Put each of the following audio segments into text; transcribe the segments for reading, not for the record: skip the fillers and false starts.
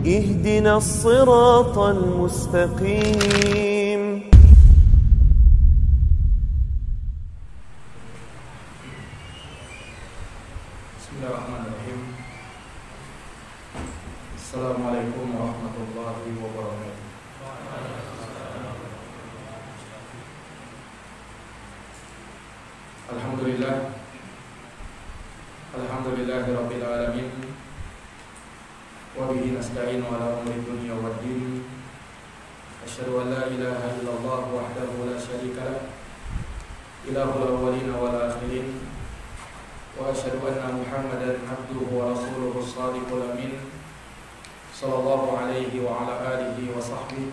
اهدنا الصراط المستقيم Bismillahirrahmanirrahim. Assalamualaikum warahmatullahi wabarakatuh. Alhamdulillahirabbil alamin. Wa bihi nasta'inu ala umuri dunya waddin. Asyhadu an la ilaha illallah wahdahu la syarika lah. Ilahul awwalin wal akhirin. Wa asyhadu anna Muhammadan abduhu wa rasuluhu shadiqul amin. Sallallahu alaihi wa ala alihi wa sahbihi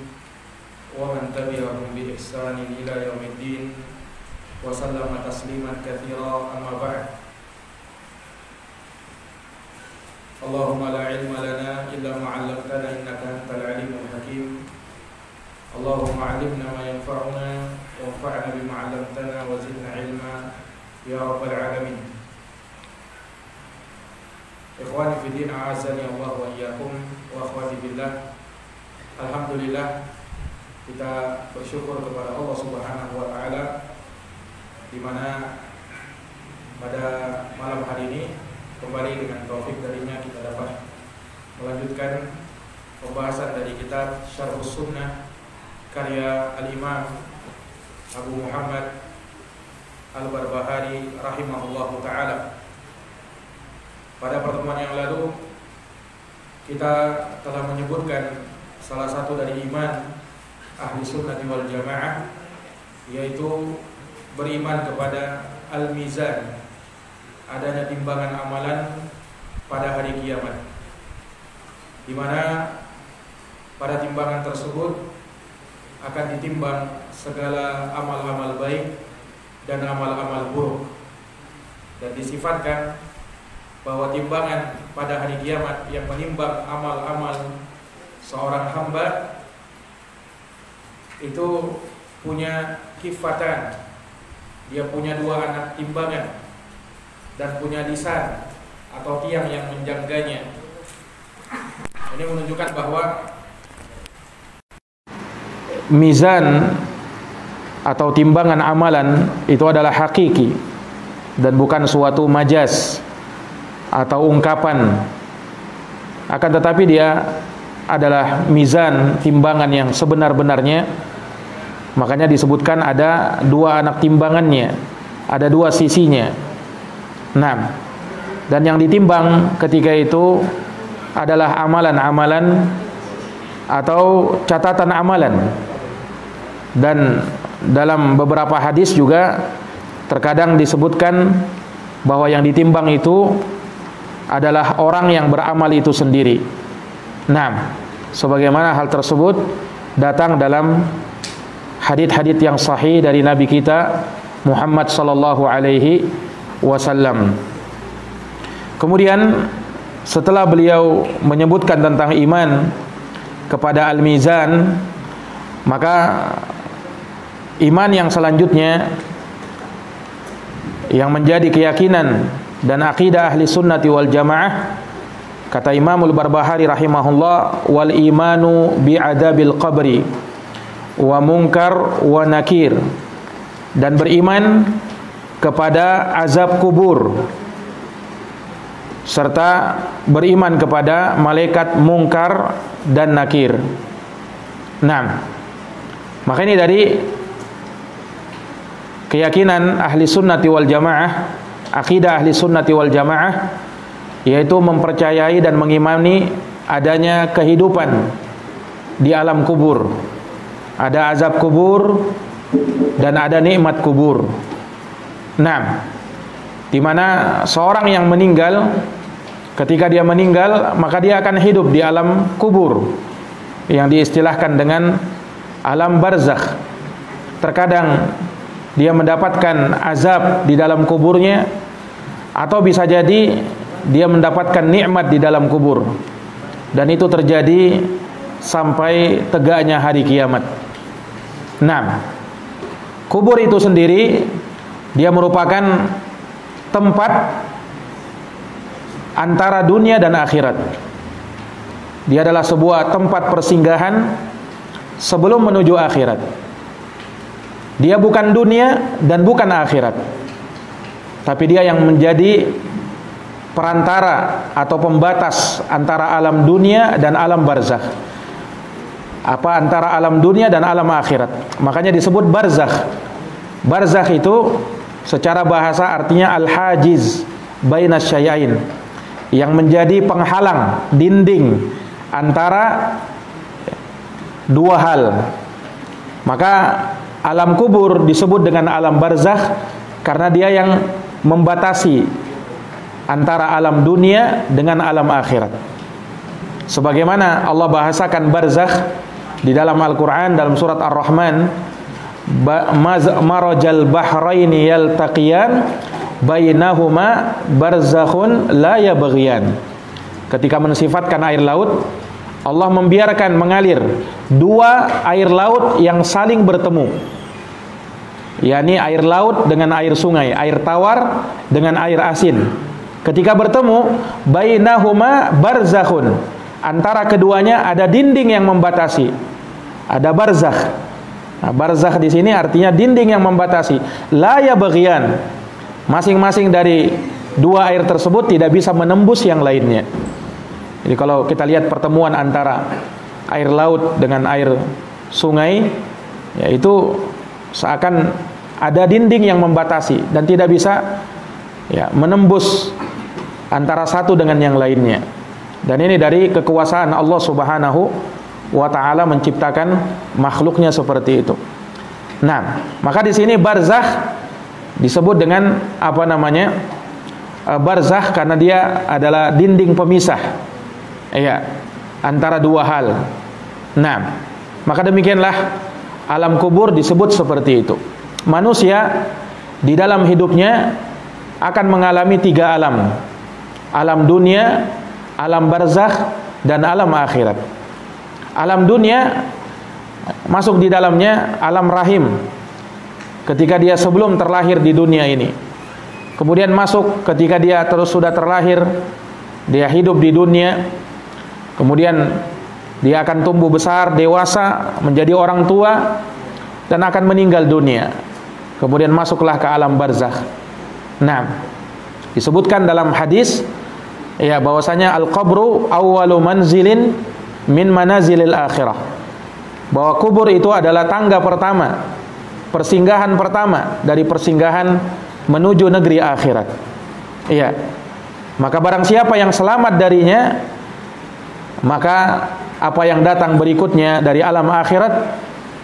wa man tabi'ahum bi ihsanin ila yaumiddin. Wa sallama tasliman katsira, amma ba'd. Allahumma la ilma lana illa ma 'allamtana innaka antal alimul hakim. Allahumma 'allimna ma yanfa'una wanfa'na bima 'allamtana wa zidna ilma ya rabbal alamin. Ikhwani fi din, a'azzani Allah wa iyyakum, wa akhwati billah. Alhamdulillah, kita bersyukur kepada Allah Subhanahu wa taala di mana pada malam hari ini kembali dengan taufik darinya kita dapat melanjutkan pembahasan dari kitab Syarhus Sunnah karya Al-Imam Abu Muhammad Al-Barbahari rahimahullahu taala. Pada pertemuan yang lalu kita telah menyebutkan salah satu dari iman ahli sunnati wal jamaah, yaitu beriman kepada al-mizan, adanya timbangan amalan pada hari kiamat, di mana pada timbangan tersebut akan ditimbang segala amal-amal baik dan amal-amal buruk, dan disifatkan bahwa timbangan pada hari kiamat yang menimbang amal-amal seorang hamba itu punya kifatan, dia punya dua anak timbangan dan punya lisan atau tiang yang menjaganya. Ini menunjukkan bahwa mizan atau timbangan amalan itu adalah hakiki dan bukan suatu majas atau ungkapan. Akan tetapi dia adalah mizan, timbangan yang sebenar-benarnya. Makanya disebutkan ada dua anak timbangannya, ada dua sisinya. Nah, dan yang ditimbang ketika itu adalah amalan-amalan atau catatan amalan. Dan dalam beberapa hadis juga terkadang disebutkan bahwa yang ditimbang itu adalah orang yang beramal itu sendiri. Nah, sebagaimana hal tersebut datang dalam hadits-hadits yang sahih dari Nabi kita Muhammad sallallahu alaihi wasallam. Kemudian setelah beliau menyebutkan tentang iman kepada al-mizan, maka iman yang selanjutnya yang menjadi keyakinan dan akidah ahli sunnati wal jamaah, kata Imamul Barbahari rahimahullah, wal imanu bi'adabil qabri wa munkar wa nakir, dan beriman kepada azab kubur serta beriman kepada malaikat munkar dan nakir. Nah, maka ini dari keyakinan ahli sunnati wal jamaah, akidah ahli sunnati wal jamaah, yaitu mempercayai dan mengimani adanya kehidupan di alam kubur, ada azab kubur dan ada nikmat kubur. Nah, di mana seorang yang meninggal, ketika dia meninggal maka dia akan hidup di alam kubur yang diistilahkan dengan alam barzakh. Terkadang dia mendapatkan azab di dalam kuburnya, atau bisa jadi dia mendapatkan nikmat di dalam kubur, dan itu terjadi sampai tegaknya hari kiamat. Nah, kubur itu sendiri dia merupakan tempat antara dunia dan akhirat. Dia adalah sebuah tempat persinggahan sebelum menuju akhirat. Dia bukan dunia dan bukan akhirat, tapi dia yang menjadi perantara atau pembatas antara alam dunia dan alam barzakh. Antara alam dunia dan alam akhirat. Makanya disebut barzakh. Barzakh itu secara bahasa artinya al-hajiz bainas syai'ain, yang menjadi penghalang, dinding antara dua hal. Maka alam kubur disebut dengan alam barzakh karena dia yang membatasi antara alam dunia dengan alam akhirat. Sebagaimana Allah bahasakan barzakh di dalam Al-Quran, dalam surat Ar-Rahman, marajal bahraini yaltaqiyan bainahuma barzakhun la yabghiyan. Ketika mensifatkan air laut, Allah membiarkan mengalir dua air laut yang saling bertemu, yakni air laut dengan air sungai, air tawar dengan air asin. Ketika bertemu, bainahuma barzakhun, antara keduanya ada dinding yang membatasi, ada barzakh. Nah, barzakh di sini artinya dinding yang membatasi. La yabghiyan, masing-masing dari dua air tersebut tidak bisa menembus yang lainnya. Jadi kalau kita lihat pertemuan antara air laut dengan air sungai, yaitu seakan ada dinding yang membatasi dan tidak bisa menembus antara satu dengan yang lainnya. Dan ini dari kekuasaan Allah Subhanahu wa ta'ala menciptakan makhluknya seperti itu. Nah, maka di sini barzakh disebut dengan barzakh karena dia adalah dinding pemisah antara dua hal. Nah, maka demikianlah alam kubur disebut seperti itu. Manusia di dalam hidupnya akan mengalami tiga alam: alam dunia, alam barzakh, dan alam akhirat. Alam dunia masuk di dalamnya alam rahim, ketika dia sebelum terlahir di dunia ini. Kemudian masuk ketika dia terus sudah terlahir, dia hidup di dunia. Kemudian dia akan tumbuh besar, dewasa, menjadi orang tua, dan akan meninggal dunia. Kemudian masuklah ke alam barzakh. Nah, disebutkan dalam hadis bahwasanya al-qabru awwalu manzilin min manazilil akhirah, bahwa kubur itu adalah tangga pertama, persinggahan pertama dari persinggahan menuju negeri akhirat. Maka barang siapa yang selamat darinya, maka apa yang datang berikutnya dari alam akhirat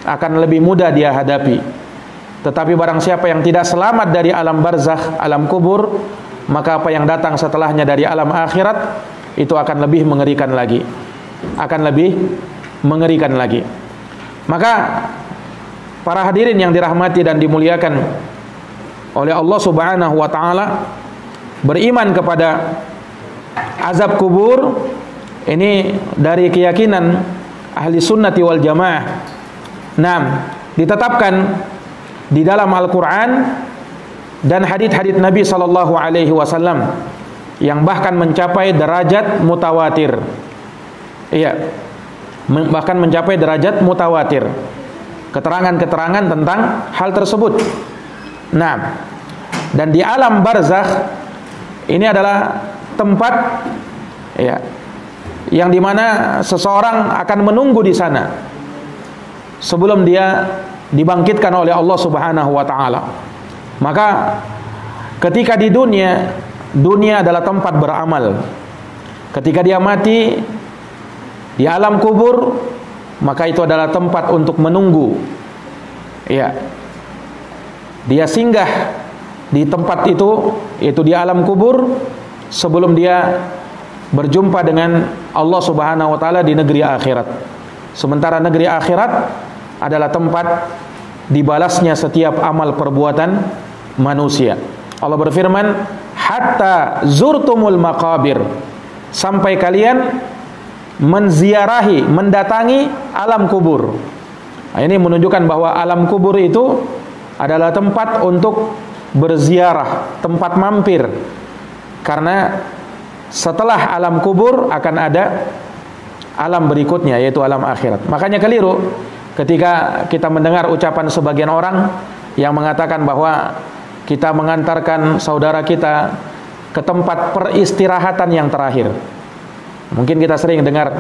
akan lebih mudah dia hadapi. Tetapi barang siapa yang tidak selamat dari alam barzakh, alam kubur, maka apa yang datang setelahnya dari alam akhirat itu akan lebih mengerikan lagi. Maka para hadirin yang dirahmati dan dimuliakan oleh Allah Subhanahu wa ta'ala, beriman kepada azab kubur ini dari keyakinan ahli sunnati wal jamaah. Nah, ditetapkan di dalam Al-Quran dan hadits-hadits Nabi Sallallahu Alaihi Wasallam yang bahkan mencapai derajat mutawatir. Bahkan mencapai derajat mutawatir keterangan-keterangan tentang hal tersebut. Nah, dan di alam barzakh ini adalah tempat yang dimana seseorang akan menunggu di sana sebelum dia dibangkitkan oleh Allah Subhanahu wa ta'ala. Maka ketika di dunia adalah tempat beramal. Ketika dia mati di alam kubur, maka itu adalah tempat untuk menunggu. Dia singgah di tempat itu, yaitu di alam kubur, sebelum dia berjumpa dengan Allah Subhanahu wa ta'ala di negeri akhirat. Sementara negeri akhirat adalah tempat dibalasnya setiap amal perbuatan manusia. Allah berfirman, hatta zurtumul maqabir, sampai kalian menziarahi, mendatangi alam kubur. Nah, ini menunjukkan bahwa alam kubur itu adalah tempat untuk berziarah, tempat mampir. Karena setelah alam kubur akan ada alam berikutnya, yaitu alam akhirat. Makanya keliru ketika kita mendengar ucapan sebagian orang yang mengatakan bahwa kita mengantarkan saudara kita ke tempat peristirahatan yang terakhir. Mungkin kita sering dengar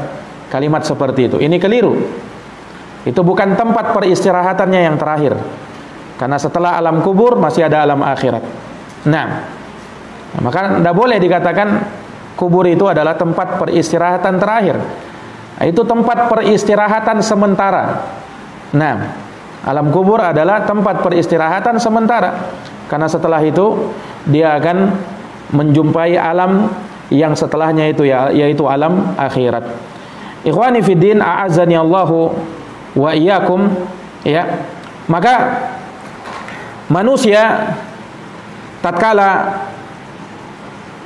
kalimat seperti itu. Ini keliru. Itu bukan tempat peristirahatannya yang terakhir. Karena setelah alam kubur masih ada alam akhirat. Nah, maka tidak boleh dikatakan kubur itu adalah tempat peristirahatan terakhir. Itu tempat peristirahatan sementara. Nah, alam kubur adalah tempat peristirahatan sementara. Karena setelah itu dia akan menjumpai alam yang setelahnya itu, yaitu alam akhirat. Ikhwani fiddin, a'azzani Allahu wa iyyakum, ya. Maka manusia tatkala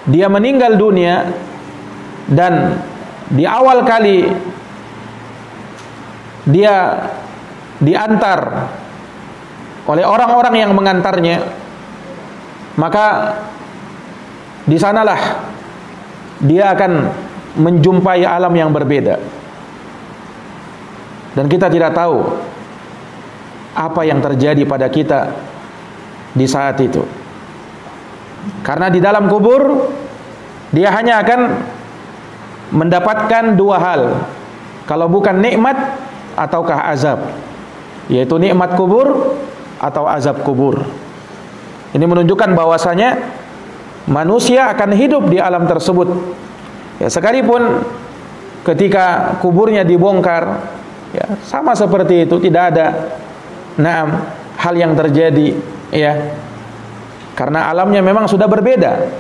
dia meninggal dunia dan di awal kali dia diantar oleh orang-orang yang mengantarnya, maka di sanalah dia akan menjumpai alam yang berbeda. Dan kita tidak tahu apa yang terjadi pada kita di saat itu. Karena di dalam kubur dia hanya akan mendapatkan dua hal, kalau bukan nikmat ataukah azab, yaitu nikmat kubur atau azab kubur. Ini menunjukkan bahwasanya manusia akan hidup di alam tersebut, ya, sekalipun ketika kuburnya dibongkar, ya, sama seperti itu, tidak ada hal yang terjadi, ya, karena alamnya memang sudah berbeda,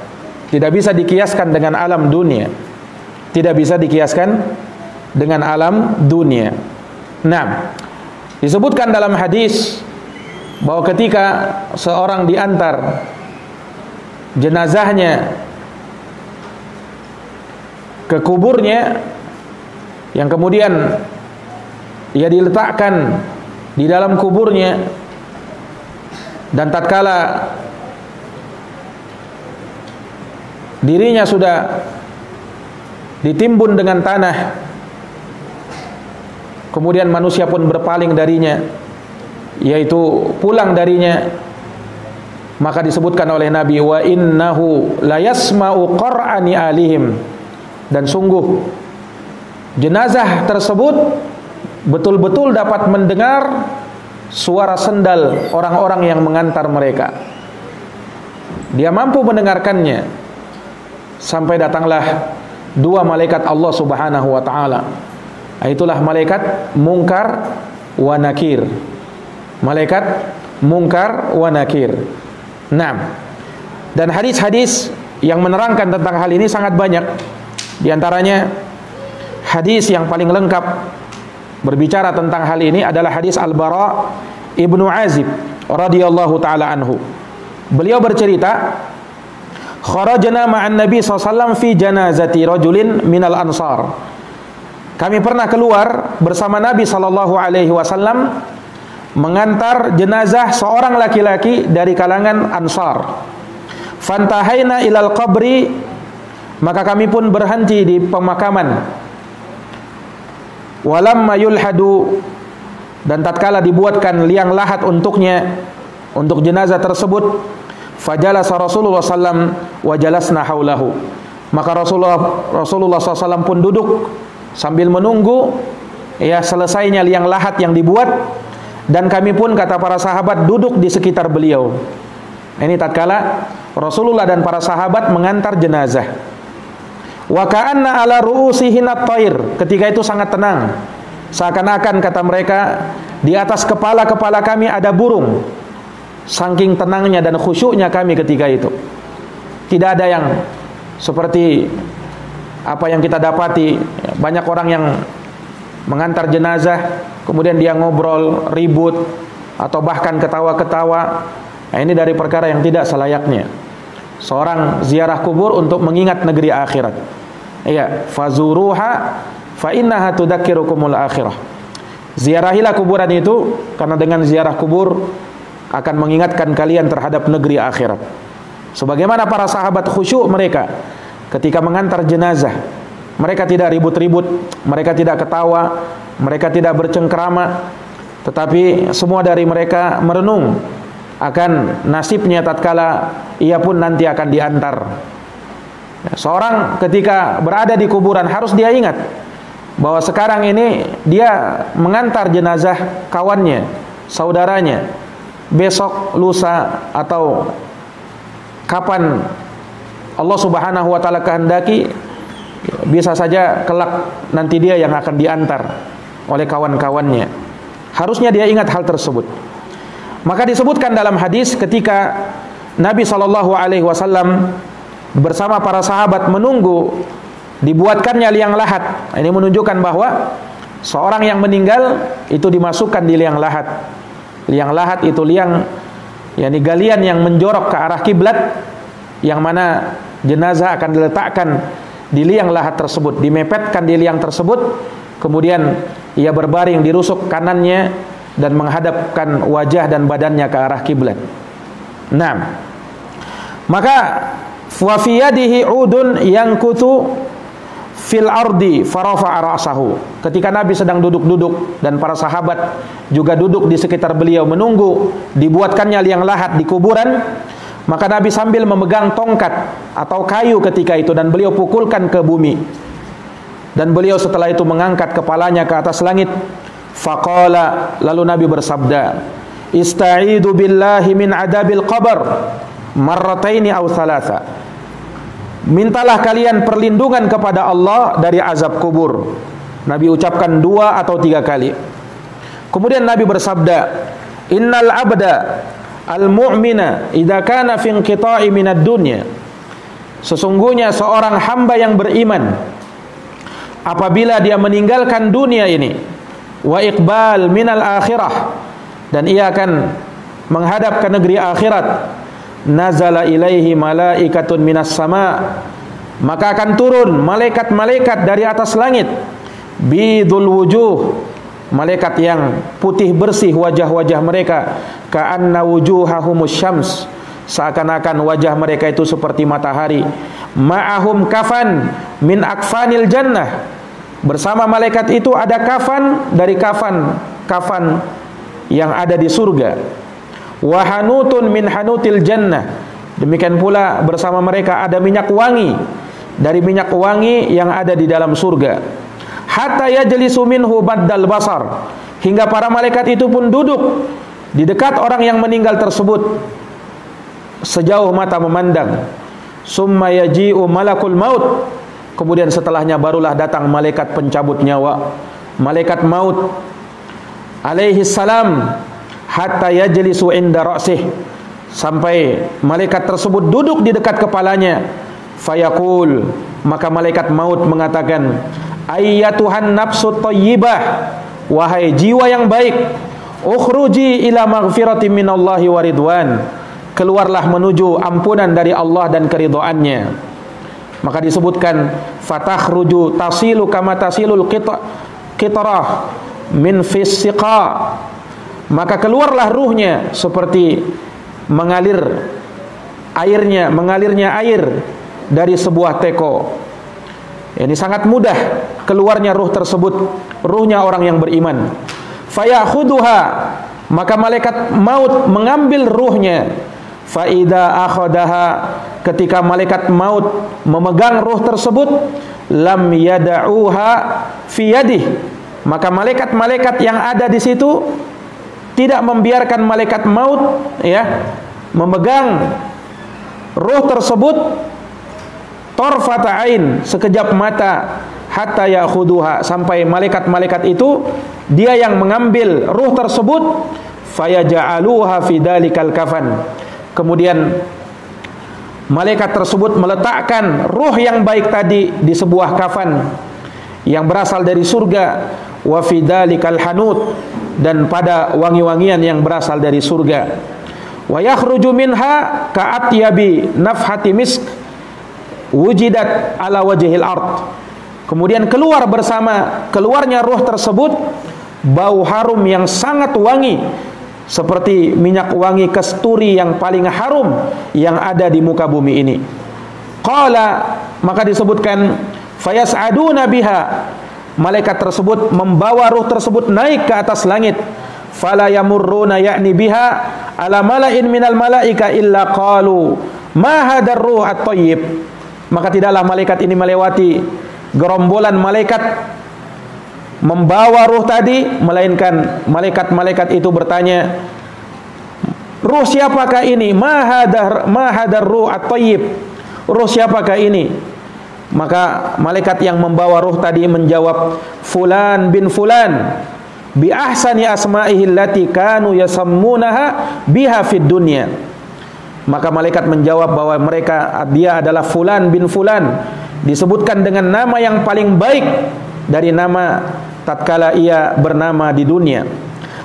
tidak bisa dikiaskan dengan alam dunia, tidak bisa dikiaskan dengan alam dunia. Nah, disebutkan dalam hadis bahwa ketika seorang diantar jenazahnya ke kuburnya, yang kemudian ia diletakkan di dalam kuburnya, dan tatkala dirinya sudah ditimbun dengan tanah, kemudian manusia pun berpaling darinya, yaitu pulang darinya, maka disebutkan oleh Nabi, wa innahu layasma'u qur'ani alihim, dan sungguh jenazah tersebut betul-betul dapat mendengar suara sendal orang-orang yang mengantar mereka. Dia mampu mendengarkannya sampai datanglah dua malaikat Allah Subhanahu wa taala. Itulah malaikat Munkar wa Nakir. Malaikat Munkar wa Nakir. Nah, dan hadis-hadis yang menerangkan tentang hal ini sangat banyak. Di antaranya hadis yang paling lengkap berbicara tentang hal ini adalah hadis Al-Bara Ibnu Azib radhiyallahu taala anhu. Beliau bercerita, kharajna ma'an Nabi SAW fi janazati rajulin minal ansar. Kami pernah keluar bersama Nabi SAW mengantar jenazah seorang laki-laki dari kalangan Ansar. Fantahaina ilal qabri, maka kami pun berhenti di pemakaman. Walamma yulhadu, dan tatkala dibuatkan liang lahat untuknya, untuk jenazah tersebut, fajalasa Rasulullah SAW wa jalasna haulahu, maka Rasulullah SAW pun duduk sambil menunggu, ya, selesainya liang lahat yang dibuat, dan kami pun, kata para sahabat, duduk di sekitar beliau. Ini tatkala Rasulullah dan para sahabat mengantar jenazah. Wa ka'anna ala ru'usihin at-thair, ketika itu sangat tenang, seakan-akan, kata mereka, di atas kepala-kepala kami ada burung. Saking tenangnya dan khusyuknya kami ketika itu. Tidak ada yang seperti apa yang kita dapati, banyak orang yang mengantar jenazah kemudian dia ngobrol, ribut, atau bahkan ketawa-ketawa. Nah, ini dari perkara yang tidak selayaknya. Seorang ziarah kubur untuk mengingat negeri akhirat. Iya, fazuruha fa innaha tudzakirukumul akhirah. Ziarahilah kuburan itu, karena dengan ziarah kubur akan mengingatkan kalian terhadap negeri akhirat. Sebagaimana para sahabat khusyuk mereka ketika mengantar jenazah, Mereka tidak ribut-ribut, mereka tidak ketawa, mereka tidak bercengkrama, tetapi semua dari mereka merenung akan nasibnya tatkala ia pun nanti akan diantar. Seorang ketika berada di kuburan harus dia ingat bahwa sekarang ini dia mengantar jenazah kawannya, saudaranya. Besok, lusa, atau kapan Allah Subhanahu wa taala kehendaki, bisa saja kelak nanti dia yang akan diantar oleh kawan-kawannya. Harusnya dia ingat hal tersebut. Maka disebutkan dalam hadis ketika Nabi SAW bersama para sahabat menunggu dibuatkannya liang lahat. Ini menunjukkan bahwa seorang yang meninggal itu dimasukkan di liang lahat. Liang lahat itu liang, yakni galian yang menjorok ke arah kiblat, yang mana jenazah akan diletakkan di liang lahat tersebut, dimepetkan di liang tersebut, kemudian ia berbaring di rusuk kanannya dan menghadapkan wajah dan badannya ke arah kiblat. Nah, maka wa fi yadihi udun yankutu fil ardi farafa'a ra'sahu. Ketika Nabi sedang duduk-duduk dan para sahabat juga duduk di sekitar beliau menunggu dibuatkannya liang lahat di kuburan, maka Nabi sambil memegang tongkat atau kayu ketika itu dan beliau pukulkan ke bumi. Dan beliau setelah itu mengangkat kepalanya ke atas langit. Faqala, lalu Nabi bersabda, "Ista'idu billahi min adabil qabr marrataini aw thalatha." Mintalah kalian perlindungan kepada Allah dari azab kubur. Nabi ucapkan 2 atau 3 kali. Kemudian Nabi bersabda, "Innal abda al-mu'mina idza kana fi inqita'i minad dunya." Sesungguhnya seorang hamba yang beriman apabila dia meninggalkan dunia ini, wa iqbal minal akhirah, dan ia akan menghadap ke negeri akhirat, nazala ilaihi malaikatun minas sama, maka akan turun malaikat-malaikat dari atas langit, bidul wujuh, malaikat yang putih bersih wajah-wajah mereka, ka'anna wujuhahumus syams, seakan-akan wajah mereka itu seperti matahari, ma'ahum kafan min akfanil jannah, bersama malaikat itu ada kafan dari kafan yang ada di surga, wa hanutun min hanutil jannah, demikian pula bersama mereka ada minyak wangi dari minyak wangi yang ada di dalam surga, hatta yajlisu minhu baddal basar, hingga para malaikat itu pun duduk di dekat orang yang meninggal tersebut sejauh mata memandang. Summa yaji'u malakul maut, kemudian setelahnya barulah datang malaikat pencabut nyawa, malaikat maut alaihi salam, hatta yajlisu inda ra'sih, sampai malaikat tersebut duduk di dekat kepalanya. Fayaqul, maka malaikat maut mengatakan, ayyatuhan nafsut thayyibah, wahai jiwa yang baik, ukhruji ila maghfiratin minallahi wa ridwan, keluarlah menuju ampunan dari Allah dan keridhaannya. Maka disebutkan fatakhruju tasilu kama tasilul qitrah min fisiqa, maka keluarlah ruhnya seperti mengalirnya air dari sebuah teko. Ini sangat mudah keluarnya ruh tersebut, ruhnya orang yang beriman. Fayakhuduha, maka malaikat maut mengambil ruhnya. Faida akhadaha, ketika malaikat maut memegang ruh tersebut, lam yada'uha fi yadih, maka malaikat-malaikat yang ada di situ tidak membiarkan malaikat maut memegang ruh tersebut tarfata ain, sekejap mata, hatta ya'khuduha, sampai malaikat-malaikat itu dia yang mengambil ruh tersebut, fayaja'aluha fi dalikal kafan, kemudian malaikat tersebut meletakkan ruh yang baik tadi di sebuah kafan yang berasal dari surga, wa fi dalikal hanut, dan pada wangi-wangian yang berasal dari surga, wa yakhruju minha ka'atyabi nafhati misk wujidat ala wajhil ard, kemudian keluar bersama keluarnya ruh tersebut bau harum yang sangat wangi seperti minyak wangi kasturi yang paling harum yang ada di muka bumi ini. Qala, maka disebutkan fayas'aduna biha, malaikat tersebut membawa ruh tersebut naik ke atas langit. Fala yamurruna ya'ni biha ala mala'in minal malaika illa qalu ma hadar ruh at-thayyib. Maka tidaklah malaikat ini melewati gerombolan malaikat membawa ruh tadi, melainkan malaikat-malaikat itu bertanya, ruh siapakah ini? Ma hadar ruh at-thayyib, ruh siapakah ini? Maka malaikat yang membawa ruh tadi menjawab, fulan bin fulan bi ahsani asma'ihi allati kanu yasammunaha biha fid dunya. Maka malaikat menjawab bahwa dia adalah fulan bin fulan, disebutkan dengan nama yang paling baik dari nama tatkala ia bernama di dunia.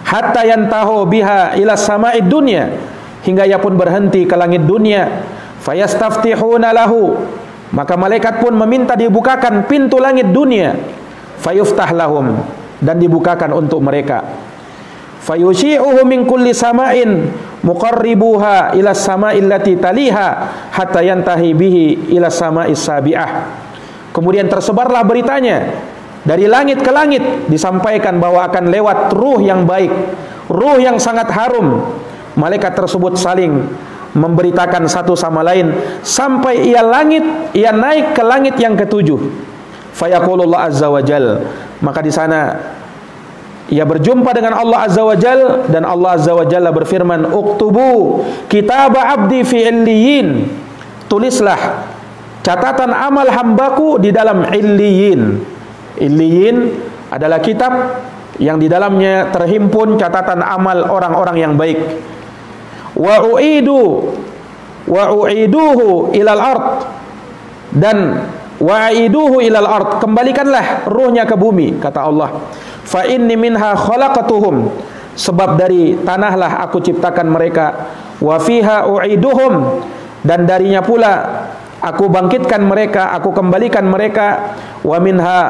Hatta yantahu biha ila sama'id dunya, hingga ia pun berhenti ke langit dunia. Fayastaftihuna lahu, maka malaikat pun meminta dibukakan pintu langit dunia. Fayuftah lahum, dan dibukakan untuk mereka. Fayushi'uhu min kulli sama'in muqarribuha ila sama'il lati taliha hatta yantahi bihi ila sama'is sabi'ah. Kemudian tersebarlah beritanya dari langit ke langit, disampaikan bahwa akan lewat ruh yang baik, ruh yang sangat harum. Malaikat tersebut saling memberitakan satu sama lain sampai ia naik ke langit yang ketujuh. Fayaqulullah azza wa jal, maka di sana ia berjumpa dengan Allah azza wa jal, dan Allah azza wa jalla berfirman, uktubu kitaba abdi fi illiyin, tulislah catatan amal hambaku di dalam illiyin. Illiyin adalah kitab yang di dalamnya terhimpun catatan amal orang-orang yang baik. Wa u'iduhu ilal ard, dan wa'iduhu ilal ard, kembalikanlah ruhnya ke bumi, kata Allah. Fa inni minha khalaqatuhum, sebab dari tanahlah aku ciptakan mereka. Wa fiha u'iduhum, dan darinya pula aku bangkitkan mereka, aku kembalikan mereka. Wa minha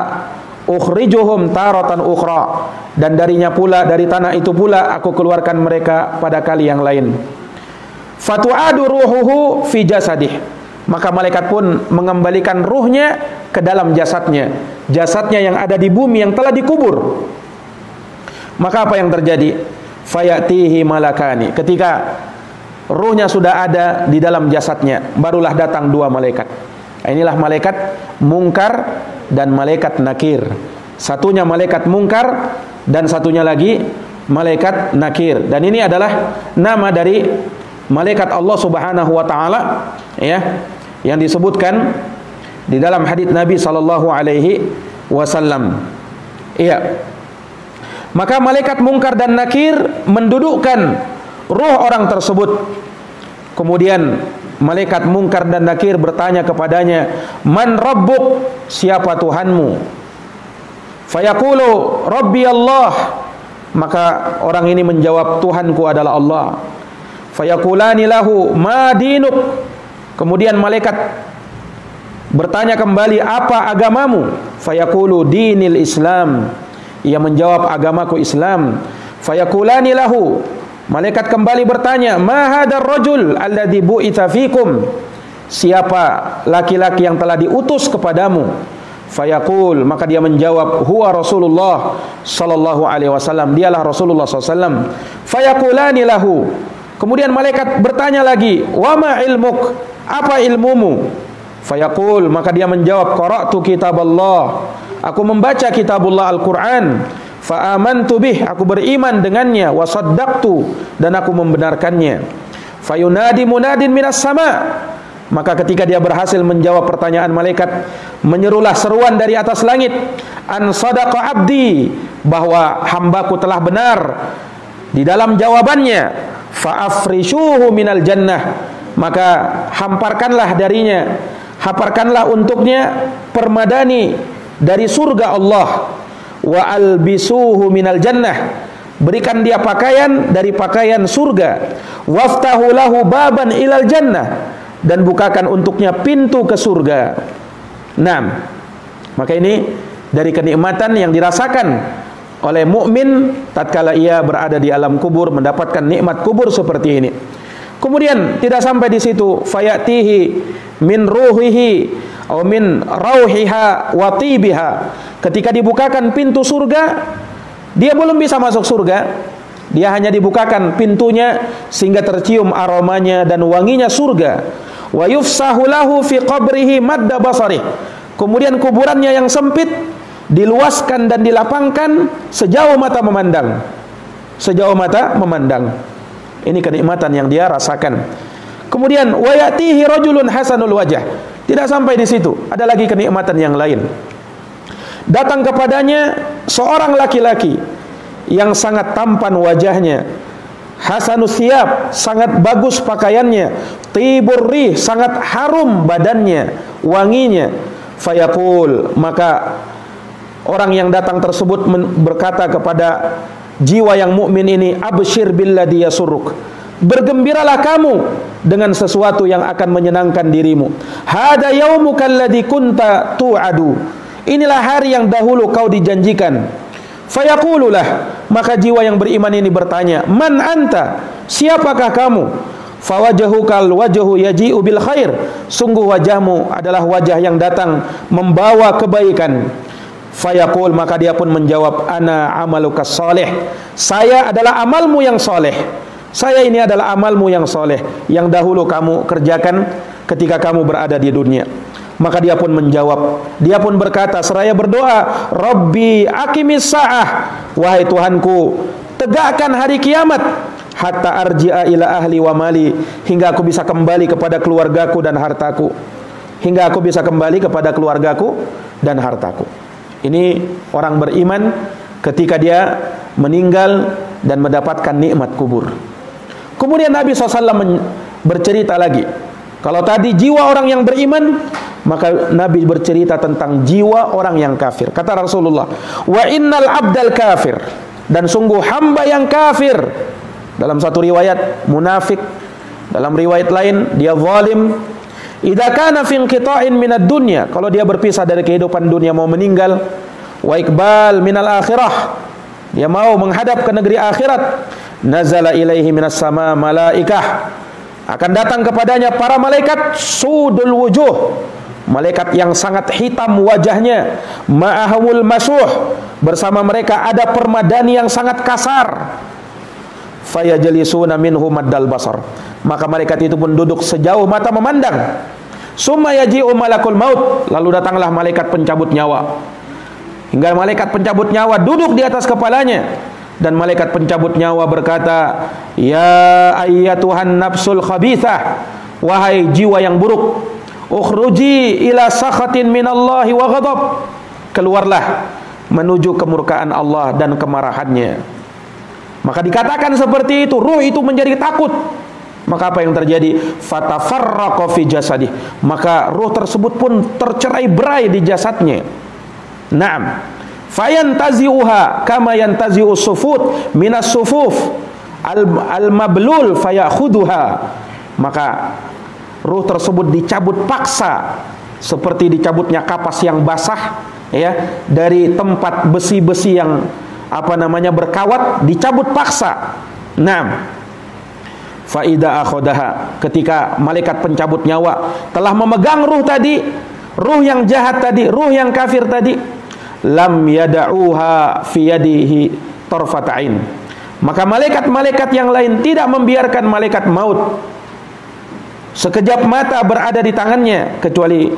ukhrijuhum taratan ukhra, dan darinya pula, dari tanah itu pula aku keluarkan mereka pada kali yang lain. Fatu'adu ruhuhu fi jasadih, maka malaikat pun mengembalikan ruhnya ke dalam jasadnya yang ada di bumi yang telah dikubur. Maka apa yang terjadi? Fayatihi malakani, ketika ruhnya sudah ada di dalam jasadnya, barulah datang dua malaikat. Inilah malaikat mungkar dan malaikat nakir. Satunya malaikat mungkar dan satunya lagi malaikat nakir. Dan ini adalah nama dari malaikat Allah Subhanahu wa taala, ya, yang disebutkan di dalam hadits Nabi sallallahu alaihi wasallam. Iya. Maka malaikat mungkar dan nakir mendudukkan ruh orang tersebut. Kemudian malaikat mungkar dan nakir bertanya kepadanya, "Man rabbuk?" Siapa Tuhanmu? Fayaqulu, "Rabbi Allah." Maka orang ini menjawab, "Tuhanku adalah Allah." Fayaqulani lahu, "Ma dinuk?" Kemudian malaikat bertanya kembali, "Apa agamamu?" Fayaqulu, "Dinil Islam." Ia menjawab, "Agamaku Islam." Fayaqulani lahu, malaikat kembali bertanya, "Ma hadar rajul alladhi bu'itha fikum?" Siapa laki-laki yang telah diutus kepadamu? Fayaqul, maka dia menjawab, "Huwa Rasulullah sallallahu alaihi wasallam." Dialah Rasulullah sallallahu alaihi wasallam. Fayaqulani lahu, kemudian malaikat bertanya lagi, "Wa ma ilmuk?" Apa ilmumu? Fayaqul, maka dia menjawab, "Qara'tu kitaballah." Aku membaca kitabullah Al-Quran. Fa amantu bih, aku beriman dengannya. Wa saddaqtu, dan aku membenarkannya. Fayunadi munadin minas sama, maka ketika dia berhasil menjawab pertanyaan malaikat, menyerulah seruan dari atas langit, "An sadaqa abdi," bahwa hambaku telah benar di dalam jawabannya. Fa afrishuhu minal jannah, maka hamparkanlah darinya, hamparkanlah untuknya permadani dari surga Allah. Wa albisuhu minal jannah, berikan dia pakaian dari pakaian surga. Waftahu lahu baban ilal jannah, dan bukakan untuknya pintu ke surga. Nah, maka ini dari kenikmatan yang dirasakan oleh mukmin tatkala ia berada di alam kubur, mendapatkan nikmat kubur seperti ini. Kemudian tidak sampai di situ, fayatihi min ruhihi Aw min rauhiha wa tibiha. Ketika dibukakan pintu surga, dia belum bisa masuk surga. Dia hanya dibukakan pintunya sehingga tercium aromanya dan wanginya surga. Wa yufsahu lahu fi qabrihi madda basarih. Kemudian kuburannya yang sempit diluaskan dan dilapangkan sejauh mata memandang. Sejauh mata memandang. Ini kenikmatan yang dia rasakan. Kemudian wa yatihi rajulun hasanul wajah. Tidak sampai di situ, ada lagi kenikmatan yang lain. Datang kepadanya seorang laki-laki yang sangat tampan wajahnya, hasanus thiyab, sangat bagus pakaiannya, tibur rih, sangat harum badannya, wanginya. Fayaqul, maka orang yang datang tersebut berkata kepada jiwa yang mukmin ini, abshir billadhi yasurruk, bergembiralah kamu dengan sesuatu yang akan menyenangkan dirimu. Hada yaumuka alladhi kunta tu'adu, inilah hari yang dahulu kau dijanjikan. Fayaqululah, maka jiwa yang beriman ini bertanya, man anta, siapakah kamu? Fawajahukal wajhu yaji'u bil khair, sungguh wajahmu adalah wajah yang datang membawa kebaikan. Fayaqul, maka dia pun menjawab, ana amalukas salih, saya adalah amalmu yang soleh. Saya ini adalah amalmu yang soleh yang dahulu kamu kerjakan ketika kamu berada di dunia. Maka dia pun menjawab, dia pun berkata seraya berdoa, Rabbi aqimis sa'ah, wahai Tuhanku, tegakkan hari kiamat, hatta arji'a ila ahli wa mali, hingga aku bisa kembali kepada keluargaku dan hartaku. Hingga aku bisa kembali kepada keluargaku dan hartaku. Ini orang beriman ketika dia meninggal dan mendapatkan nikmat kubur. Kemudian Nabi SAW bercerita lagi. Kalau tadi jiwa orang yang beriman, maka Nabi bercerita tentang jiwa orang yang kafir. Kata Rasulullah, wa innal abdal kafir, dan sungguh hamba yang kafir. Dalam satu riwayat munafik, dalam riwayat lain dia zalim. Idza kana fi inqita'in minad dunya, kalau dia berpisah dari kehidupan dunia mau meninggal, wa iqbal minal akhirah, dia mau menghadap ke negeri akhirat, nazala ilaihi minas sama malaikah, akan datang kepadanya para malaikat sudul wujuh, malaikat yang sangat hitam wajahnya, ma'ahumul masuh, bersama mereka ada permadani yang sangat kasar. Fayajlisuna minhu maddal basar, maka malaikat itu pun duduk sejauh mata memandang. Summa yaji'u malakul maut, lalu datanglah malaikat pencabut nyawa, hingga malaikat pencabut nyawa duduk di atas kepalanya. Dan malaikat pencabut nyawa berkata, ya ayyatuhan nafsul khabithah, wahai jiwa yang buruk, ukhruji ila sakhatin minallahi wa ghadab, keluarlah menuju kemurkaan Allah dan kemarahannya. Maka dikatakan seperti itu, ruh itu menjadi takut. Maka apa yang terjadi? Fatafarraqa fi jasadih, maka ruh tersebut pun tercerai-berai di jasadnya. Naam, fayantazi'uha kama yantazi'u sufut minas sufuf al-mablul fayakhudhuha, maka ruh tersebut dicabut paksa seperti dicabutnya kapas yang basah, ya, dari tempat besi-besi yang berkawat, dicabut paksa. Naam, faida akhodaha, ketika malaikat pencabut nyawa telah memegang ruh tadi, ruh yang jahat tadi, ruh yang kafir tadi, lam yada'uha fi yadihi tarfata'in, maka malaikat-malaikat yang lain tidak membiarkan malaikat maut sekejap mata berada di tangannya, kecuali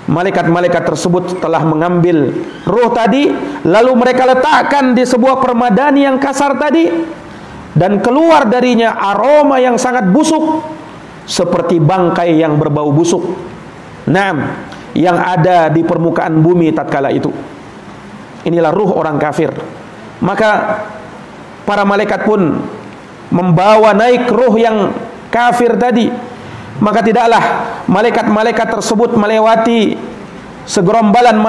malaikat-malaikat tersebut telah mengambil ruh tadi, lalu mereka letakkan di sebuah permadani yang kasar tadi, dan keluar darinya aroma yang sangat busuk seperti bangkai yang berbau busuk. Naam, yang ada di permukaan bumi tatkala itu. Inilah ruh orang kafir. Maka para malaikat pun membawa naik ruh yang kafir tadi. Maka tidaklah malaikat-malaikat tersebut melewati segerombolan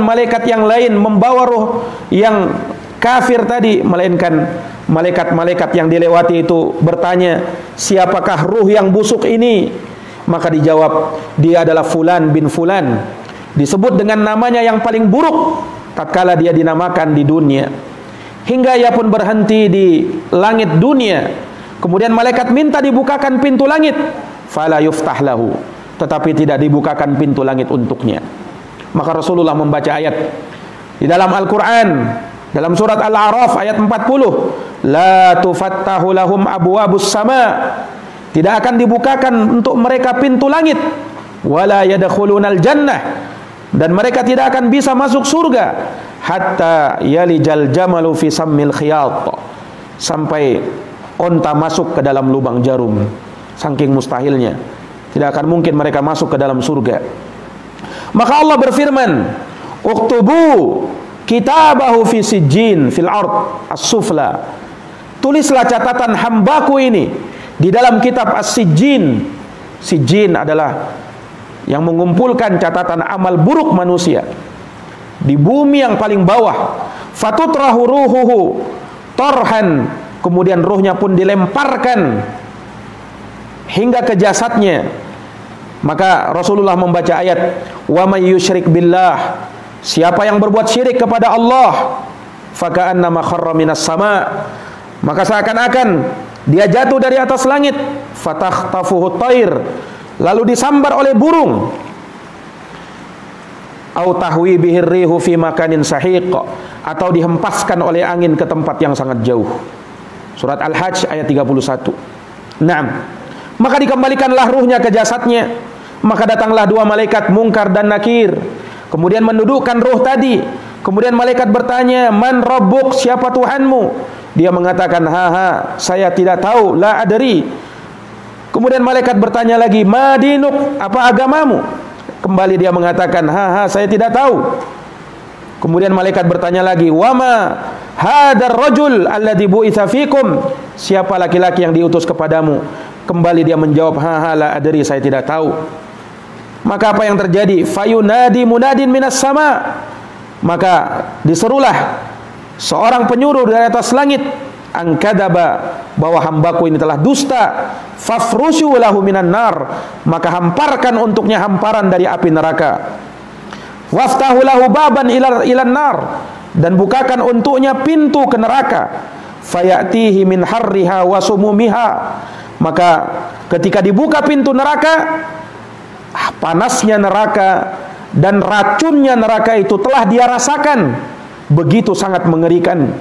malaikat yang lain membawa ruh yang kafir tadi, melainkan malaikat-malaikat yang dilewati itu bertanya, siapakah ruh yang busuk ini? Maka dijawab, dia adalah fulan bin fulan, disebut dengan namanya yang paling buruk tatkala dia dinamakan di dunia, hingga ia pun berhenti di langit dunia. Kemudian malaikat minta dibukakan pintu langit, fala yuftah lahu, tetapi tidak dibukakan pintu langit untuknya. Maka Rasulullah membaca ayat di dalam Al-Quran, dalam surat Al-A'raf ayat 40, la tufattahu lahum abwabus sama, tidak akan dibukakan untuk mereka pintu langit, wala yadkhulunal jannah, dan mereka tidak akan bisa masuk surga, hatta yalijal jamalu fi sammil khiyat, sampai onta masuk ke dalam lubang jarum. Saking mustahilnya, tidak akan mungkin mereka masuk ke dalam surga. Maka Allah berfirman, uktubu kitabahu fi sijjin fil ard as-sufla, tulislah catatan hambaku ini di dalam kitab as-sijjin. Sijjin adalah yang mengumpulkan catatan amal buruk manusia di bumi yang paling bawah. Fatutrahu ruhuhu torhan, kemudian ruhnya pun dilemparkan hingga ke jasadnya. Maka Rasulullah membaca ayat, wa may yusyrik billah, siapa yang berbuat syirik kepada Allah, faka'annama kharra minas sama, maka seakan-akan dia jatuh dari atas langit, fatakhtafuhu thair, lalu disambar oleh burung, au tahwi bihir rihu fi makanin sahiq, atau dihempaskan oleh angin ke tempat yang sangat jauh. Surat Al-Hajj ayat 31. Naam. Maka dikembalikanlah ruhnya ke jasadnya. Maka datanglah dua malaikat Munkar dan Nakir, kemudian mendudukkan ruh tadi. Kemudian malaikat bertanya, man rabbuk, siapa Tuhanmu? Dia mengatakan, saya tidak tahu, la adri. Kemudian malaikat bertanya lagi, ma dinuk, apa agamamu? Kembali dia mengatakan, saya tidak tahu. Kemudian malaikat bertanya lagi, wama hadar rajul alladhi bu'itha fikum, siapa laki-laki yang diutus kepadamu? Kembali dia menjawab, la adri, saya tidak tahu. Maka apa yang terjadi? Fayunadi munadin minas sama, maka diserulah seorang penyuruh dari atas langit, angkadaba, bahwa hambaku ini telah dusta, fafrushu lahu minan nar, maka hamparkan untuknya hamparan dari api neraka, waftahu lahu baban ilan nar, dan bukakan untuknya pintu ke neraka, fayatihi min harriha wa sumumiha, maka ketika dibuka pintu neraka, panasnya neraka dan racunnya neraka itu telah dia rasakan, begitu sangat mengerikan.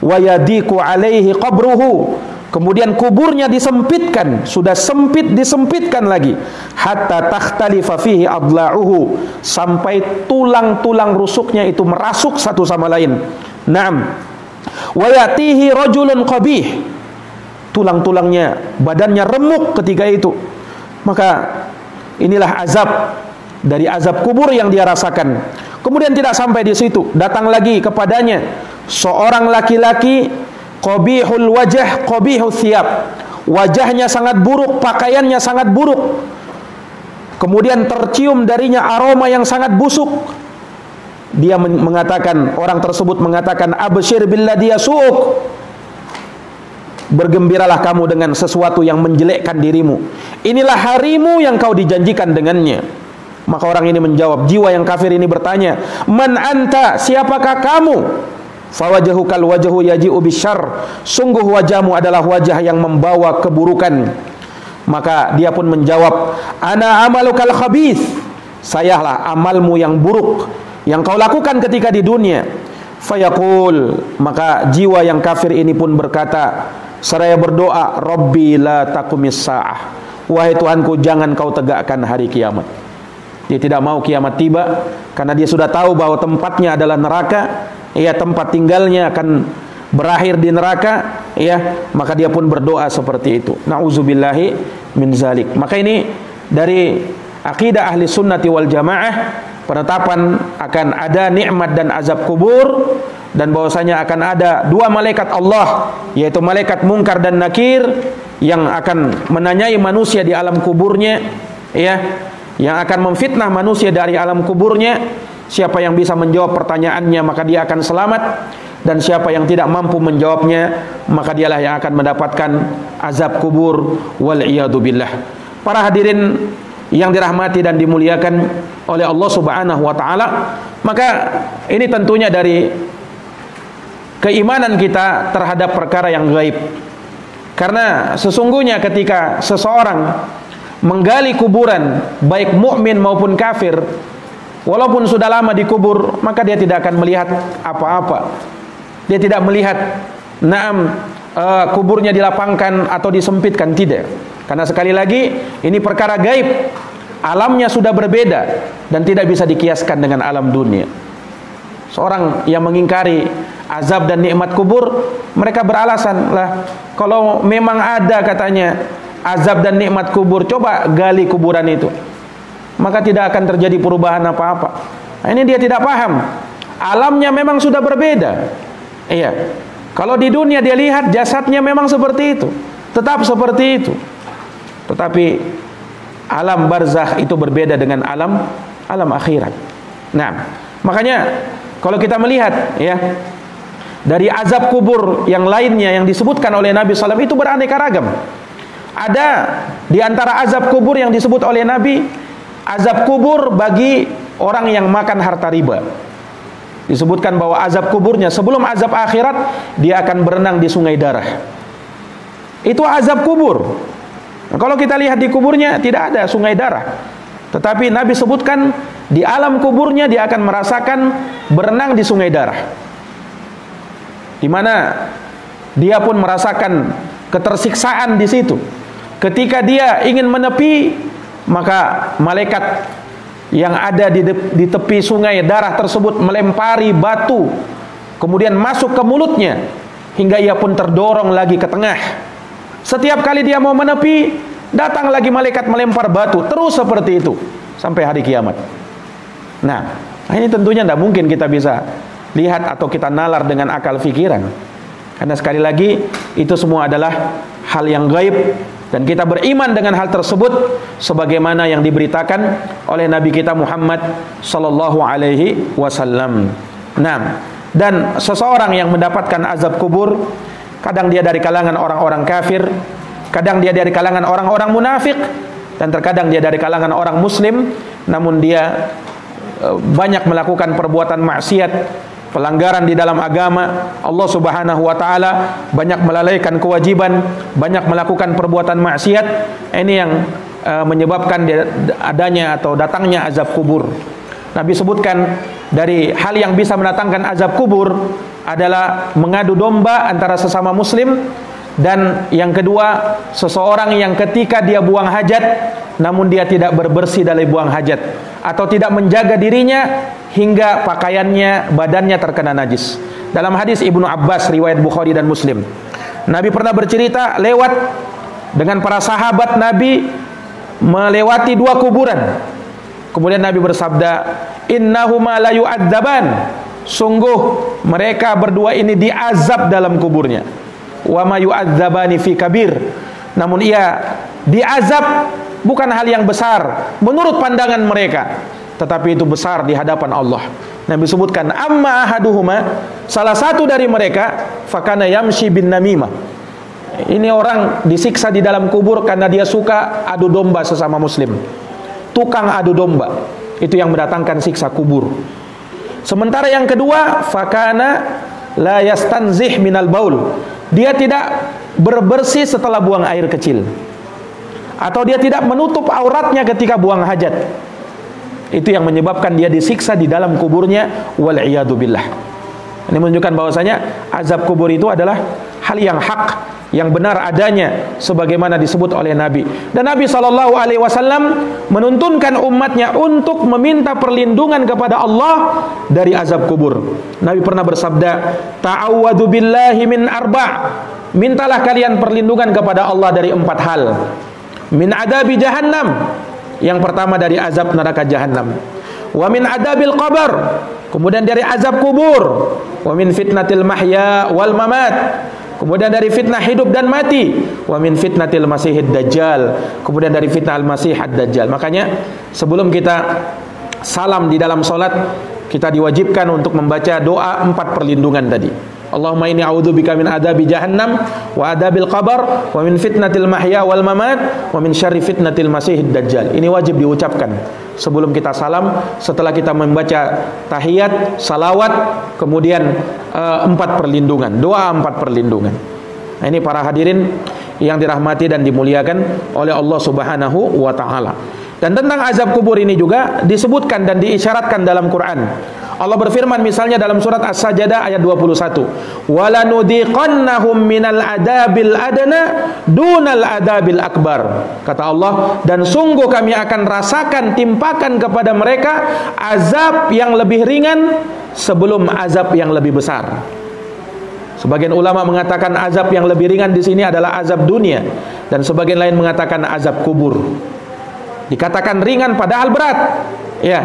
Wa yadiku alaihi qabruhu, kemudian kuburnya disempitkan, sudah sempit disempitkan lagi, hatta takhtalifa fihi adla'uhu, sampai tulang-tulang rusuknya itu merasuk satu sama lain. Naam. Wa yatihi rajulun qabih, tulang-tulangnya, badannya remuk ketika itu. Maka inilah azab dari azab kubur yang dia rasakan. Kemudian tidak sampai di situ, datang lagi kepadanya seorang laki-laki qabihul wajah, qabihul thiyab, wajahnya sangat buruk, pakaiannya sangat buruk. Kemudian tercium darinya aroma yang sangat busuk. Dia mengatakan, orang tersebut mengatakan, absyir billadhi yasu'uk, bergembiralah kamu dengan sesuatu yang menjelekkan dirimu. Inilah harimu yang kau dijanjikan dengannya. Maka orang ini menjawab, jiwa yang kafir ini bertanya, man anta, siapakah kamu? Fawajahukal wajahu yaji'u bisyarr, sungguh wajahmu adalah wajah yang membawa keburukan. Maka dia pun menjawab, ana amalukal khabith, sayalah amalmu yang buruk yang kau lakukan ketika di dunia. Fayaqul, maka jiwa yang kafir ini pun berkata seraya berdoa, Rabbi la taqumis sa'ah, wahai Tuhanku, jangan kau tegakkan hari kiamat. Dia tidak mau kiamat tiba karena dia sudah tahu bahwa tempatnya adalah neraka, tempat tinggalnya akan berakhir di neraka, maka dia pun berdoa seperti itu. Nauzubillahi min zalik. Maka ini dari akidah ahli sunnati wal jamaah, penetapan akan ada nikmat dan azab kubur, dan bahwasanya akan ada dua malaikat Allah, yaitu malaikat Munkar dan Nakir, yang akan menanyai manusia di alam kuburnya, yang akan memfitnah manusia dari alam kuburnya. Siapa yang bisa menjawab pertanyaannya maka dia akan selamat, dan siapa yang tidak mampu menjawabnya maka dialah yang akan mendapatkan azab kubur, wal iyadu billah. Para hadirin yang dirahmati dan dimuliakan oleh Allah Subhanahu wa taala, maka ini tentunya dari keimanan kita terhadap perkara yang gaib. Karena sesungguhnya ketika seseorang menggali kuburan, baik mukmin maupun kafir, walaupun sudah lama dikubur, maka dia tidak akan melihat apa-apa. Dia tidak melihat kuburnya dilapangkan atau disempitkan, tidak. Karena sekali lagi ini perkara gaib, alamnya sudah berbeda dan tidak bisa dikiaskan dengan alam dunia. Seorang yang mengingkari azab dan nikmat kubur, mereka beralasan lah, kalau memang ada katanya azab dan nikmat kubur, coba gali kuburan itu, maka tidak akan terjadi perubahan apa-apa. Nah, ini dia tidak paham, alamnya memang sudah berbeda. Iya, kalau di dunia dia lihat jasadnya memang seperti itu, tetap seperti itu. Tetapi alam barzakh itu berbeda dengan alam akhirat. Nah, makanya kalau kita melihat ya, dari azab kubur yang lainnya yang disebutkan oleh Nabi SAW itu beraneka ragam. Ada di antara azab kubur yang disebut oleh Nabi, azab kubur bagi orang yang makan harta riba. Disebutkan bahwa azab kuburnya sebelum azab akhirat, dia akan berenang di sungai darah. Itu azab kubur. Nah, kalau kita lihat di kuburnya tidak ada sungai darah, tetapi Nabi sebutkan di alam kuburnya dia akan merasakan berenang di sungai darah, di mana dia pun merasakan ketersiksaan di situ. Ketika dia ingin menepi, maka malaikat yang ada di tepi sungai darah tersebut melempari batu, kemudian masuk ke mulutnya, hingga ia pun terdorong lagi ke tengah. Setiap kali dia mau menepi, datang lagi malaikat melempar batu, terus seperti itu sampai hari kiamat. Nah, ini tentunya tidak mungkin kita bisa lihat atau kita nalar dengan akal fikiran, karena sekali lagi itu semua adalah hal yang gaib, dan kita beriman dengan hal tersebut sebagaimana yang diberitakan oleh Nabi kita Muhammad sallallahu alaihi wasallam. Nah, dan seseorang yang mendapatkan azab kubur, kadang dia dari kalangan orang-orang kafir, kadang dia dari kalangan orang-orang munafik, dan terkadang dia dari kalangan orang muslim, namun dia banyak melakukan perbuatan maksiat, pelanggaran di dalam agama Allah Subhanahu wa taala, banyak melalaikan kewajiban, banyak melakukan perbuatan maksiat. Ini yang menyebabkan adanya atau datangnya azab kubur. Nabi sebutkan dari hal yang bisa mendatangkan azab kubur adalah mengadu domba antara sesama muslim, dan yang kedua, seseorang yang ketika dia buang hajat namun dia tidak berbersih dari buang hajat, atau tidak menjaga dirinya hingga pakaiannya, badannya terkena najis. Dalam hadis Ibnu Abbas riwayat Bukhari dan Muslim, Nabi pernah bercerita lewat dengan para sahabat, Nabi melewati dua kuburan. Kemudian Nabi bersabda, innahuma la yu'adzaban, sungguh mereka berdua ini diazab dalam kuburnya. Wa ma yu'adzabani fi kabir, namun ia diazab bukan hal yang besar menurut pandangan mereka, tetapi itu besar di hadapan Allah. Nabi sebutkan, amma ahaduhuma, salah satu dari mereka, fakana yamshi bin namimah. Ini orang disiksa di dalam kubur karena dia suka adu domba sesama muslim, tukang adu domba. Itu yang mendatangkan siksa kubur. Sementara yang kedua, fakana la yastanzih minal baul, dia tidak berbersih setelah buang air kecil, atau dia tidak menutup auratnya ketika buang hajat. Itu yang menyebabkan dia disiksa di dalam kuburnya, wal iyadu billah. Ini menunjukkan bahwasanya azab kubur itu adalah hal yang hak, yang benar adanya sebagaimana disebut oleh Nabi. Dan Nabi SAW menuntunkan umatnya untuk meminta perlindungan kepada Allah dari azab kubur. Nabi pernah bersabda, ta'awwadu billahi min arba', mintalah kalian perlindungan kepada Allah dari 4 hal. Min adabi jahannam, yang pertama dari azab neraka jahannam. Wa min adabil qabr, kemudian dari azab kubur. Wa min fitnatil mahya wal mamat, kemudian dari fitnah hidup dan mati. Wa min fitnatil masihid dajjal, kemudian dari fitnah al-masih ad-dajjal. Makanya sebelum kita salam di dalam salat, kita diwajibkan untuk membaca doa 4 perlindungan tadi. Allahumma inni a'udzubika min adabi jahannam wa adabil qabr wa min fitnatil mahya wal mamat wa min syarri fitnatil masihid dajjal. Ini wajib diucapkan sebelum kita salam, setelah kita membaca tahiyat, salawat, kemudian 4 perlindungan, doa 4 perlindungan. Nah, ini para hadirin yang dirahmati dan dimuliakan oleh Allah Subhanahu wa taala. Dan tentang azab kubur ini juga disebutkan dan diisyaratkan dalam Quran. Allah berfirman misalnya dalam surat As-Sajdah ayat 21, "Walanudziqannahum minal adabil adna dunal adabil akbar." Kata Allah, dan sungguh kami akan rasakan, timpakan kepada mereka azab yang lebih ringan sebelum azab yang lebih besar. Sebagian ulama mengatakan azab yang lebih ringan di sini adalah azab dunia, dan sebagian lain mengatakan azab kubur. Dikatakan ringan padahal berat, ya,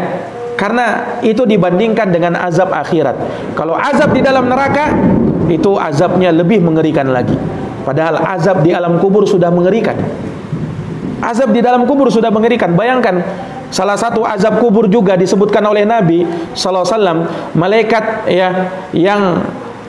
karena itu dibandingkan dengan azab akhirat. Kalau azab di dalam neraka itu azabnya lebih mengerikan lagi. Padahal azab di alam kubur sudah mengerikan. Azab di dalam kubur sudah mengerikan. Bayangkan, salah satu azab kubur juga disebutkan oleh Nabi sallallahu alaihi wasallam, malaikat ya yang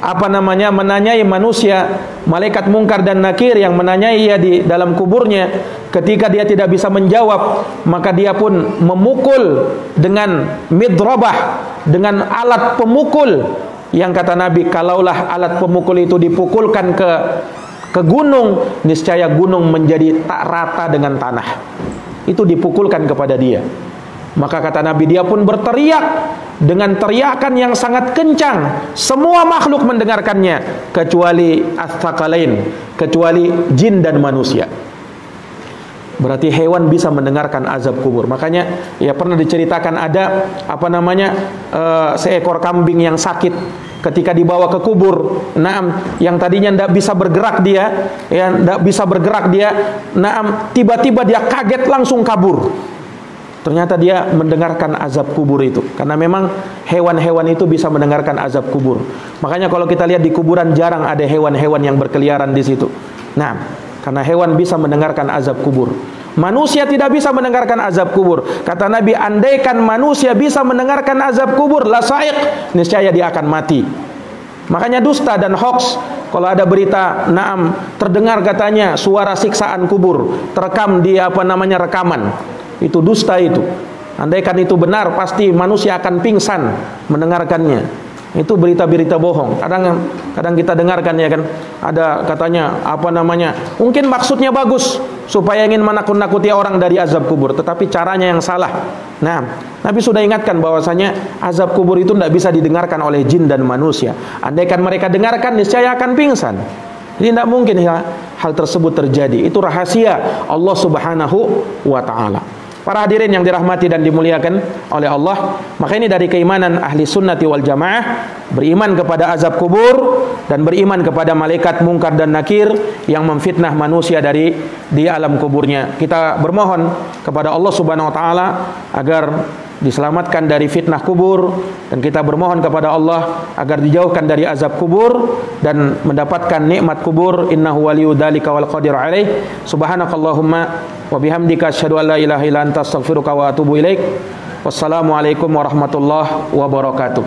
menanyai manusia, malaikat Munkar dan Nakir yang menanyai ia di dalam kuburnya. Ketika dia tidak bisa menjawab, maka dia pun memukul dengan midrabah, dengan alat pemukul, yang kata Nabi, kalaulah alat pemukul itu dipukulkan ke gunung, niscaya gunung menjadi tak rata dengan tanah. Itu dipukulkan kepada dia. Maka kata Nabi, dia pun berteriak dengan teriakan yang sangat kencang. Semua makhluk mendengarkannya kecuali ats-tsaqalain, kecuali jin dan manusia. Berarti hewan bisa mendengarkan azab kubur. Makanya ya pernah diceritakan ada seekor kambing yang sakit ketika dibawa ke kubur. Yang tadinya tidak bisa bergerak dia, tiba-tiba dia kaget langsung kabur. Ternyata dia mendengarkan azab kubur itu. Karena memang hewan-hewan itu bisa mendengarkan azab kubur. Makanya kalau kita lihat di kuburan jarang ada hewan-hewan yang berkeliaran di situ. Karena hewan bisa mendengarkan azab kubur. Manusia tidak bisa mendengarkan azab kubur. Kata Nabi, andaikan manusia bisa mendengarkan azab kubur, la sa'iq, niscaya dia akan mati. Makanya dusta dan hoax. Kalau ada berita, terdengar katanya suara siksaan kubur, terekam di rekaman. Itu dusta itu. Andaikan itu benar, pasti manusia akan pingsan mendengarkannya. Itu berita-berita bohong. Kadang kita dengarkan ya kan, ada katanya mungkin maksudnya bagus supaya ingin menakut-nakuti orang dari azab kubur, tetapi caranya yang salah. Nabi sudah ingatkan bahwasanya azab kubur itu tidak bisa didengarkan oleh jin dan manusia. Andaikan mereka dengarkan, niscaya akan pingsan. Jadi tidak mungkin hal tersebut terjadi. Itu rahasia Allah Subhanahu wa taala. Para hadirin yang dirahmati dan dimuliakan oleh Allah, maka ini dari keimanan ahli sunnati wal jamaah, beriman kepada azab kubur dan beriman kepada malaikat Munkar dan Nakir yang memfitnah manusia di alam kuburnya. Kita bermohon kepada Allah Subhanahu wa taala agar diselamatkan dari fitnah kubur, dan kita bermohon kepada Allah agar dijauhkan dari azab kubur dan mendapatkan nikmat kubur. Innahu waliyyu dzalika wal qadir alaih. Subhanakallahumma wa bihamdika asyhadu an la ilaha illa anta astaghfiruka wa atubu ilaik. Wassalamualaikum warahmatullahi wabarakatuh.